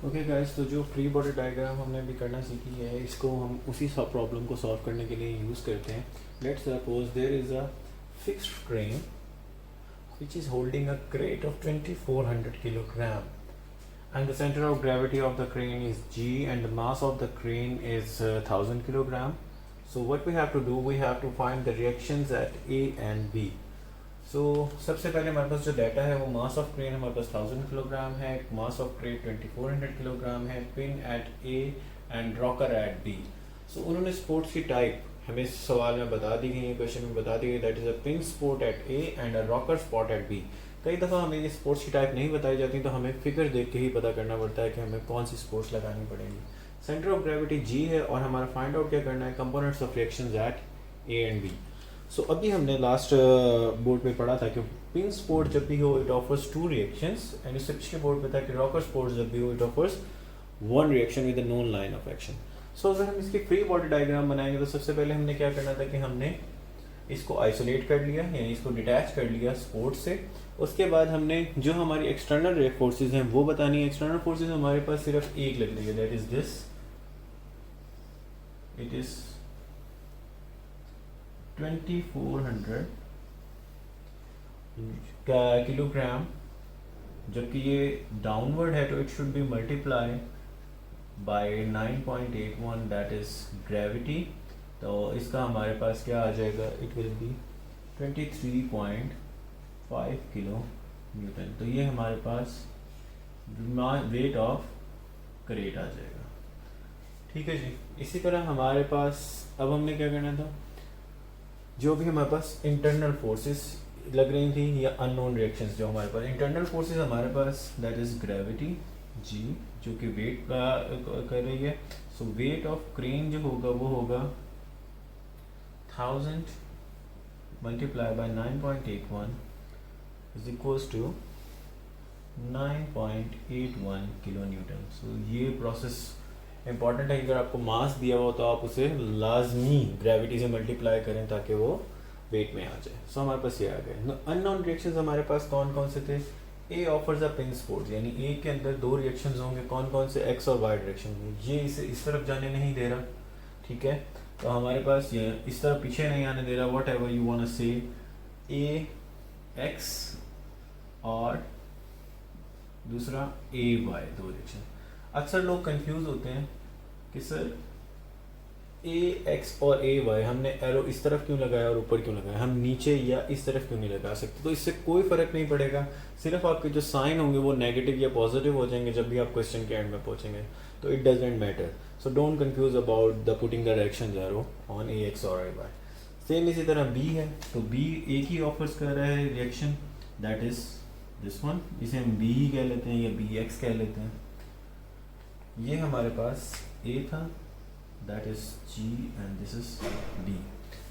Okay guys, तो जो free body diagram हमने अभी करना सीखी है, इसको हम उसी प्रॉब्लम को सॉल्व करने के लिए यूज़ करते हैं. Let's suppose there is a fixed crane which is holding a crate of 2400 kilogram, and the center of gravity of the crane is G and the mass of the crane is 1000 kilogram. So what we have to do, we have to find the reactions at A and B. So सबसे पहले हमारे पास जो data है वो mass of crane हमारे पास 1000 kilogram है, mass of crate 2400 kilogram है, pin at A and rocker at B. So उन्होंने स्पोर्ट्स की टाइप हमें इस सवाल में बता दी गई है, क्वेश्चन में बता दी गई, that is a pin support at A and a rocker support at B. कई दफ़ा हमें ये स्पोर्ट्स की टाइप नहीं बताई जाती, तो हमें फिगर देख के ही पता करना पड़ता है कि हमें कौन सी स्पोर्ट्स लगानी पड़ेगी. सेंटर ऑफ ग्रेविटी जी है और हमारा फाइंड आउट क्या करना है, components of reactions at A and B. So अभी हमने लास्ट बोर्ड पे पढ़ा था कि पिन स्पोर्ट जब भी हो it offers two reactions, and इससे पिछले बोर्ड पे था कि रॉकर स्पोर्ट जब भी हो it offers one reaction with a known line of action. So अगर हम इसकी फ्री बॉडी डायग्राम बनाएंगे तो सबसे पहले हमने क्या करना था कि हमने इसको आइसोलेट कर लिया, यानी इसको डिटैच कर लिया स्पोर्ट से. उसके बाद हमने जो हमारी एक्सटर्नल फोर्सेज हैं वो बतानी है. एक्सटर्नल फोर्सेज हमारे पास सिर्फ एक लग रही है, that is this, it is 2400 kilogram, जबकि ये डाउनवर्ड है तो it should be multiply by 9.81, that is gravity. तो इसका हमारे पास क्या आ जाएगा, it will B 23.5 kilo Newton. तो ये हमारे पास वेट ऑफ क्रेट आ जाएगा. ठीक है जी. इसी तरह हमारे पास अब हमने क्या करना था, जो भी हमारे पास इंटरनल फोर्सेस लग रही थी या अननोन रिएक्शंस, जो हमारे पास इंटरनल फोर्सेस हमारे पास दैट इज ग्रेविटी जी, जो कि वेट का कर रही है. सो वेट ऑफ क्रेन जो होगा वो होगा 1000 multiply by 9.81 is equals to 9.81 kilo newton. So ये प्रोसेस इंपॉर्टेंट है. अगर आपको मास दिया हुआ तो आप उसे लाजमी ग्रेविटी से मल्टीप्लाई करें ताकि वो वेट में आ जाए. सो हमारे पास ये आ गए. अननोन रिएक्शंस हमारे पास कौन कौन से थे. ए ऑफर्स अ पिन स्पोर्ट, यानी ए के अंदर दो रिएक्शंस होंगे. कौन कौन से, एक्स और वाई डायरेक्शन में. ये इसे इस तरफ जाने नहीं दे रहा, ठीक है. तो हमारे पास ये इस तरफ पीछे नहीं आने दे रहा. Whatever you want to say, A x और दूसरा ए वाई, दो रिएक्शन. अक्सर लोग कंफ्यूज होते हैं कि सर ए एक्स और ए वाई हमने एरो इस तरफ क्यों लगाया और ऊपर क्यों लगाया, हम नीचे या इस तरफ क्यों नहीं लगा सकते. तो इससे कोई फ़र्क नहीं पड़ेगा, सिर्फ आपके जो साइन होंगे वो नेगेटिव या पॉजिटिव हो जाएंगे जब भी आप क्वेश्चन के एंड में पहुंचेंगे. तो it doesn't matter. So don't confuse about the putting the direction arrow on A x और ए वाई. सेम इसी तरह बी है, तो बी एक ही ऑफर्स कर रहा है reaction, that is this one. इसे हम बी ही कह लेते हैं या बी एक्स कह लेते हैं. ये हमारे पास ए था, that is G and this is D.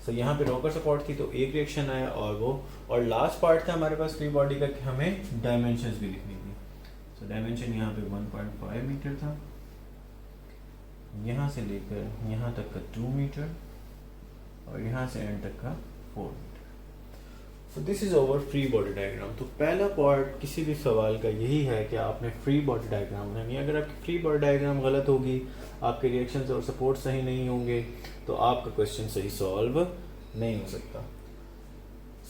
So यहाँ पे रॉकर सपोर्ट थी तो एक रिएक्शन आया और लास्ट पार्ट था हमारे पास फ्री बॉडी का कि हमें डायमेंशंस भी लिखनी थी. सो डायमेंशन यहाँ पे 1.5 मीटर था, यहाँ से लेकर यहाँ तक का 2 मीटर और यहाँ से एंड तक का 4 मीटर. So this is over free body diagram. तो पहला पार्ट किसी भी सवाल का यही है कि आपने फ्री बॉडी डायग्राम बनानी है. अगर आपकी फ्री बॉडी डायग्राम गलत होगी, आपके रिएक्शंस और सपोर्ट सही नहीं होंगे, तो आपका क्वेश्चन सही सॉल्व नहीं हो सकता.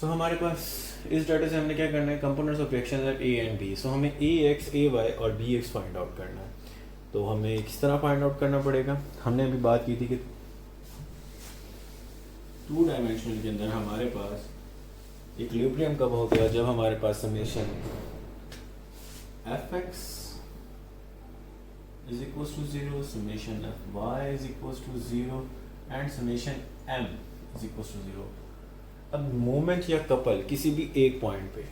सो हमारे पास इस डाटा से हमने क्या करना है, components of reaction at A and B. So हमें ए एक्स, ए वाई और बी एक्स फाइंड आउट करना है. तो हमें किस तरह फाइंड आउट करना पड़ेगा, हमने अभी बात की थी कि 2 डायमेंशनल के अंदर हमारे पास इक्विलिब्रियम कब हो गया, जब हमारे पास summation F X is equals to 0, summation fy is equals to 0 and summation m is equals to 0. अब मोमेंट या कपल किसी भी एक पॉइंट पे,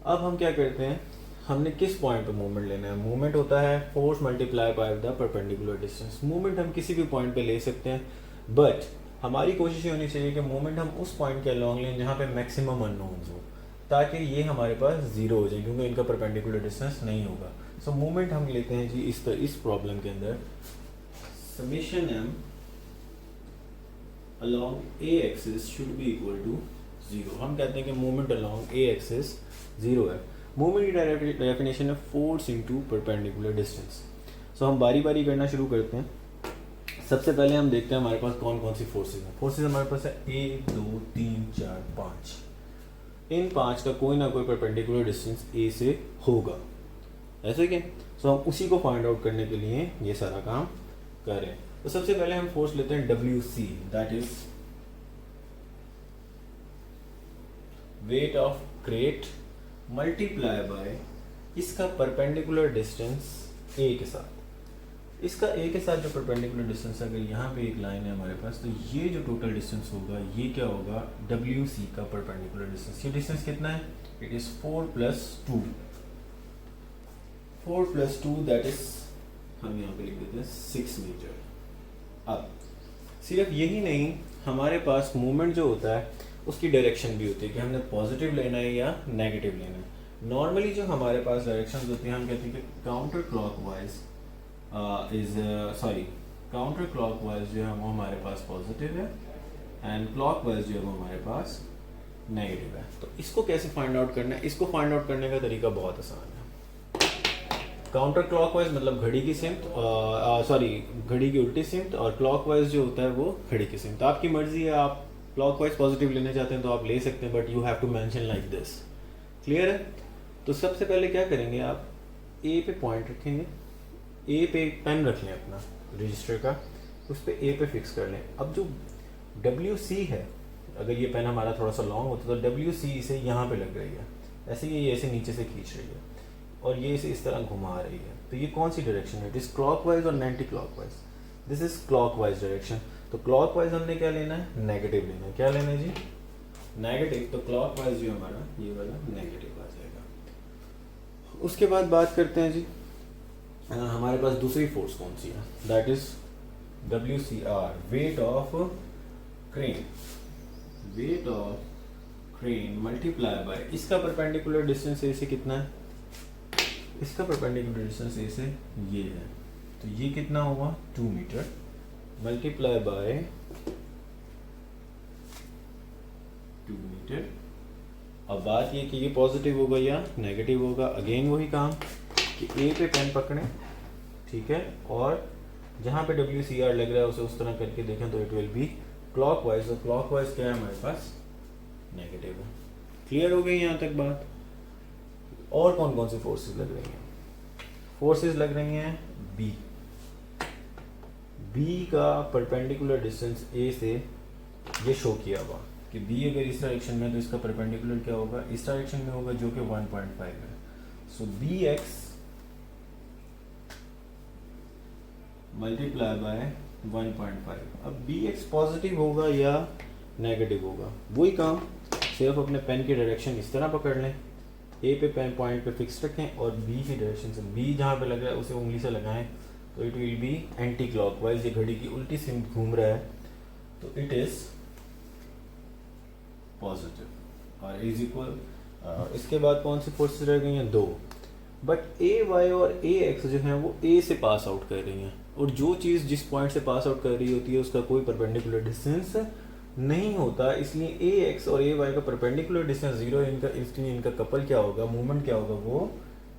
अब हम क्या करते हैं, हमने किस पॉइंट पे मोमेंट लेना है. मोमेंट होता है force multiply by the perpendicular distance. Moment हम किसी भी पॉइंट पे ले सकते हैं, बट हमारी कोशिश ये होनी चाहिए कि मोमेंट हम उस पॉइंट के अलॉन्ग लें जहाँ पे मैक्सिमम अननोन्स हो, ताकि ये हमारे पास जीरो हो जाए, क्योंकि इनका परपेंडिकुलर डिस्टेंस नहीं होगा. सो मोमेंट हम लेते हैं जी इस प्रॉब्लम के अंदर, summation M along A axis should be equal to 0. हम कहते हैं कि मोमेंट अलॉन्ग ए एक्सिस 0 है. मूवमेंट की डेफिनेशन है फोर्स इनटू परपेंडिकुलर डिस्टेंस। सो हम बारी बारी करना शुरू करते हैं। सबसे पहले हम देखते हैं हमारे पास कौन कौन सी फोर्सेज हैं। फोर्सेज हमारे पास है 1 2 3 4 5। इन 5 का कोई ना कोई परपेंडिकुलर डिस्टेंस ए से होगा, ऐसे क्या। सो हम उसी को फाइंड आउट करने के लिए ये सारा काम कर रहे हैं। तो सबसे पहले हम फोर्स लेते हैं WC, that is wait of crate multiply by इसका परपेंडिकुलर डिस्टेंस ए के साथ। इसका ए के साथ जो परपेंडिकुलर डिस्टेंस है, अगर यहाँ पे एक लाइन है हमारे पास, तो ये जो टोटल डिस्टेंस होगा ये क्या होगा, WC का परपेंडिकुलर डिस्टेंस। ये डिस्टेंस कितना है, इट इज 4 + 2, 4 + 2 दैट इज, हम यहाँ पे लिख देते हैं 6 मीटर। अब सिर्फ यही नहीं, हमारे पास मूवमेंट जो होता है उसकी डायरेक्शन भी होती है कि हमने पॉजिटिव लेना है या नेगेटिव लेना है। नॉर्मली जो हमारे पास डायरेक्शन होती है, हम कहते हैं कि काउंटर क्लॉकवाइज काउंटर क्लॉकवाइज जो है वो हमारे पास पॉजिटिव है एंड क्लॉकवाइज जो है वो हमारे पास नेगेटिव है। तो इसको कैसे फाइंड आउट करना है, इसको फाइंड आउट करने का तरीका बहुत आसान है। काउंटर क्लॉकवाइज मतलब घड़ी की सिमत, घड़ी की उल्टी सिमत, और क्लॉकवाइज जो होता है वो घड़ी की सिमत। आपकी मर्जी है, आप क्लॉकवाइज पॉजिटिव लेना चाहते हैं तो आप ले सकते हैं, but you have to mention like this. Clear है। तो सबसे पहले क्या करेंगे, आप ए पे पॉइंट रखेंगे, ए पे एक पेन रख लें अपना रजिस्टर का, उस पर ए पे फिक्स कर लें। अब जो WC है, अगर ये पेन हमारा थोड़ा सा लॉन्ग होता तो WC इसे यहाँ पे लग रही है, ऐसे ये ऐसे नीचे से खींच रही है और ये इसे इस तरह घुमा रही है। तो ये कौन सी डायरेक्शन है, इट इज क्लॉकवाइज और anti clockwise. This is clockwise direction. तो क्लॉकवाइज हमने क्या लेना है, नेगेटिव लेना है। क्या लेना है जी, नेगेटिव। तो क्लॉकवाइज जो हमारा ये वाला नेगेटिव आ जाएगा। उसके बाद बात करते हैं जी, हमारे पास दूसरी फोर्स कौन सी है, that is WCR, wait of crane. Wait of crane multiply by इसका परपेंडिकुलर डिस्टेंस ए से कितना है, इसका परपेंडिकुलर डिस्टेंस ए से ये है, तो ये कितना हुआ 2 मीटर, मल्टीप्लाई बाय 2 मीटर। अब बात ये कि ये पॉजिटिव होगा या नेगेटिव होगा। अगेन वही काम कि ए पे पेन पकड़ें, ठीक है, और जहाँ पे WCR लग रहा है उसे उस तरह करके देखें तो इट विल बी क्लॉकवाइज। और क्लॉकवाइज क्या है हमारे पास, नेगेटिव है। क्लियर हो गई यहाँ तक बात। और कौन कौन सी फोर्सेस लग रही हैं, फोर्सेस लग रही हैं बी का परपेंडिकुलर डिस्टेंस ए से ये शो किया हुआ कि बी अगर इस डायरेक्शन में है तो इसका परपेंडिकुलर क्या होगा, इस डायरेक्शन में होगा, जो कि 1.5 है। सो BX मल्टीप्लाई बाय 1.5। अब BX पॉजिटिव होगा या नेगेटिव होगा, वही काम, सिर्फ अपने पेन की डायरेक्शन इस तरह पकड़ लें, ए पे पेन पॉइंट पे फिक्स रखें और बी की डायरेक्शन से, बी जहाँ पे लग रहा है उसे उंगली से लगाएं तो it will B anti clockwise. ये घड़ी की उल्टी सिमत घूम रहा है तो इट इज पॉजिटिव और इज इक्वल। इसके बाद कौन सी फोर्सेस रह गई हैं, 2। बट AY और AX जो है वो A से पास आउट कर रही हैं, और जो चीज़ जिस पॉइंट से पास आउट कर रही होती है उसका कोई परपेंडिकुलर डिस्टेंस नहीं होता, इसलिए AX और AY का परपेंडिकुलर डिस्टेंस 0 है। इनका इसलिए इनका कपल क्या होगा, मूवमेंट क्या होगा, वो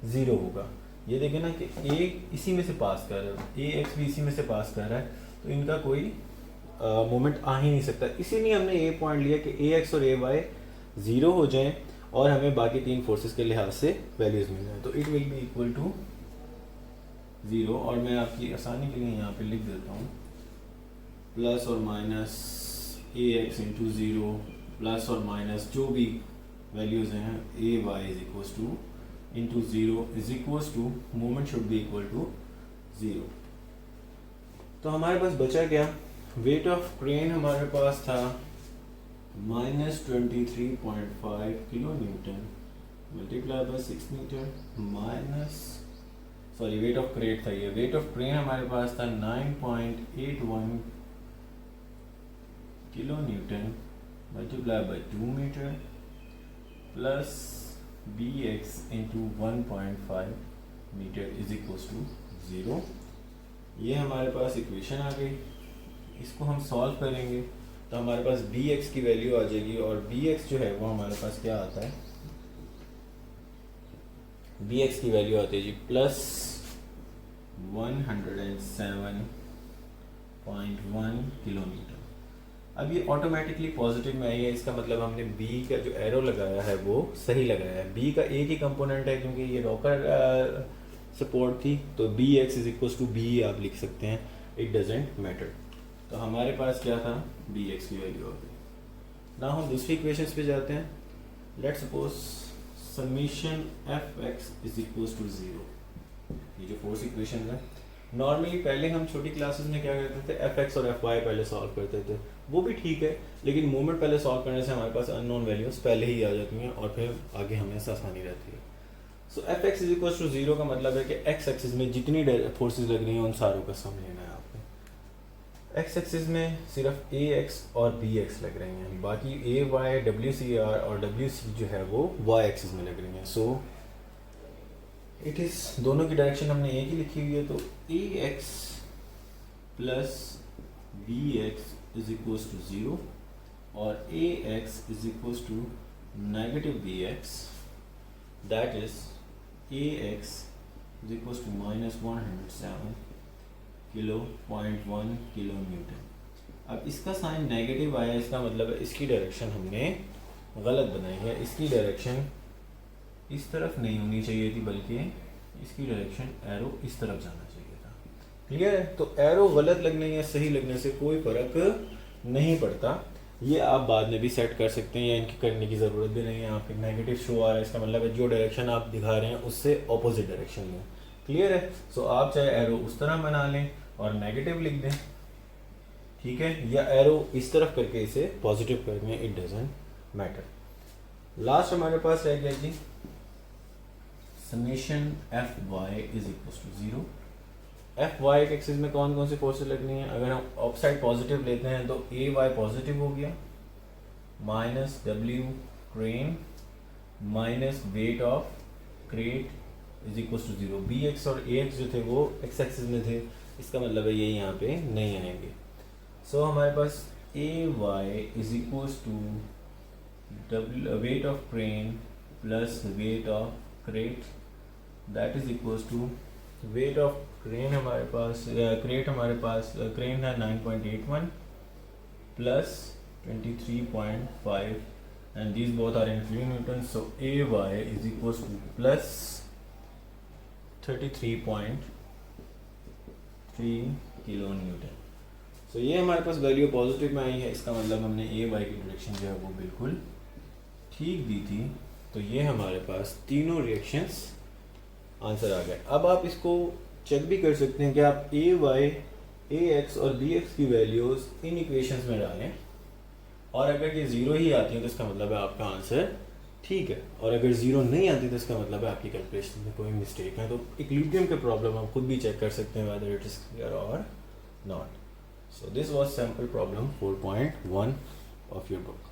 0 होगा। ये देखें ना कि A इसी में से पास कर रहा है, AX भी इसी में से पास कर रहा है, तो इनका कोई मूवमेंट आ ही नहीं सकता। इसीलिए हमने ये पॉइंट लिया कि AX और AY 0 हो जाएं और हमें बाकी 3 फोर्सेस के लिहाज से वैल्यूज मिल जाए, तो it will be equal to 0। और मैं आपकी आसानी के लिए यहाँ पे लिख देता हूँ प्लस और माइनस AX इंटू 0 प्लस और माइनस जो भी वैल्यूज हैं AY is equal to into 0 is equal to movement should be equal to 0। तो हमारे पास बचा क्या, वेट ऑफ क्रेन हमारे पास था -23.5 kilo newton multiply by 6 metre weight of crate था ये। वेट ऑफ क्रेन हमारे पास था 9.81 kilo newton multiply by 2 metre plus BX into 1.5 metre is equal to 0। ये हमारे पास इक्वेशन आ गई। इसको हम सॉल्व करेंगे तो हमारे पास BX की वैल्यू आ जाएगी, और BX जो है वो हमारे पास क्या आता है, बी एक्स की वैल्यू आती है जी प्लस 107.1 किलोमीटर। अब ये ऑटोमेटिकली पॉजिटिव में आई है, इसका मतलब हमने बी का जो एरो लगाया है वो सही लगाया है। बी का एक ही कंपोनेंट है क्योंकि ये रॉकर सपोर्ट थी, तो B x is equal to B आप लिख सकते हैं, इट डजेंट मैटर। तो हमारे पास क्या था, बी एक्स की वैल्यू आ गई। ना हम दूसरी इक्वेशंस पे जाते हैं। Let's suppose summation F x is equal to 0। ये जो फोर्थ इक्वेशन है, नॉर्मली पहले हम छोटी क्लासेस में क्या करते थे, एफ एक्स और एफ वाई पहले सॉल्व करते थे, वो भी ठीक है, लेकिन मूवमेंट पहले सॉल्व करने से हमारे पास अननोन वैल्यूज पहले ही आ जाती हैं और फिर आगे हमें आसानी रहती है। So F x is equal to 0 का मतलब है कि एक्स एक्सिस में जितनी फोर्सेज लग रही हैं उन सारों का सम लेना है आपने। एक्स एक्सिस में सिर्फ ए एक्स और बी एक्स लग रही हैं, बाकी ए वाई डब्ल्यू सी आर और डब्ल्यू सी जो है वो वाई एक्सिस में लग रही हैं। सो इट इज़, दोनों की डायरेक्शन हमने एक ही लिखी हुई है, तो A X plus B x is equals to 0 और A X is equals to negative B X, that is A X is equals to -107.1 kilo newton. अब इसका साइन नेगेटिव आया, इसका मतलब है इसकी डायरेक्शन हमने गलत बनाई है। इसकी डायरेक्शन इस तरफ नहीं होनी चाहिए थी, बल्कि इसकी डायरेक्शन एरो इस तरफ जाना चाहिए था। क्लियर है? तो एरो गलत लगने या सही लगने से कोई फर्क नहीं पड़ता, ये आप बाद में भी सेट कर सकते हैं या इनकी करने की ज़रूरत भी नहीं है। आप एक नेगेटिव शो आ रहा है, इसका मतलब है जो डायरेक्शन आप दिखा रहे हैं उससे ऑपोजिट डायरेक्शन में। क्लियर है? सो आप चाहे एरो उस तरह बना लें और नेगेटिव लिख दें, ठीक है, या एरो इस तरफ करके इसे पॉजिटिव कर दें, इट डजेंट मैटर। लास्ट हमारे पास रह गया जी summation F Y is equal to 0। F Y के एक्सिस में कौन कौन सी फोर्सेस लगनी है, अगर हम ऑफसाइड पॉजिटिव लेते हैं तो ए वाई पॉजिटिव हो गया, minus W crane minus weight of crate is equal to 0। B x और ए एक्स जो थे वो एक्स एक्सिस में थे, इसका मतलब है ये यहाँ पे नहीं आएंगे। सो हमारे पास A Y is equal to weight of crane plus weight of crate, that is equal to weight of crane हमारे पास क्रेट हमारे पास क्रेन है 9.81 plus 23.5 and these both are in kilo newton. So A Y is equal to plus 33.3 kilo newton. So ये हमारे पास value positive में आई है, इसका मतलब हमने ए वाई की डायरेक्शन जो है वो बिल्कुल ठीक दी थी। तो ये हमारे पास तीनों रिएक्शंस आंसर आ गए। अब आप इसको चेक भी कर सकते हैं कि आप ए वाई ए एक्स और बी एक्स की वैल्यूज़ इन इक्वेशंस में डालें और अगर ये 0 ही आती है तो इसका मतलब है आपका आंसर ठीक है, और अगर 0 नहीं आती तो इसका मतलब है आपकी कैलकुलेशन में कोई मिस्टेक है। तो इक्विलिब्रियम के प्रॉब्लम आप खुद भी चेक कर सकते हैं वेदर इट इज़ क्लियर और not. So this was sample problem 4.1 of your book.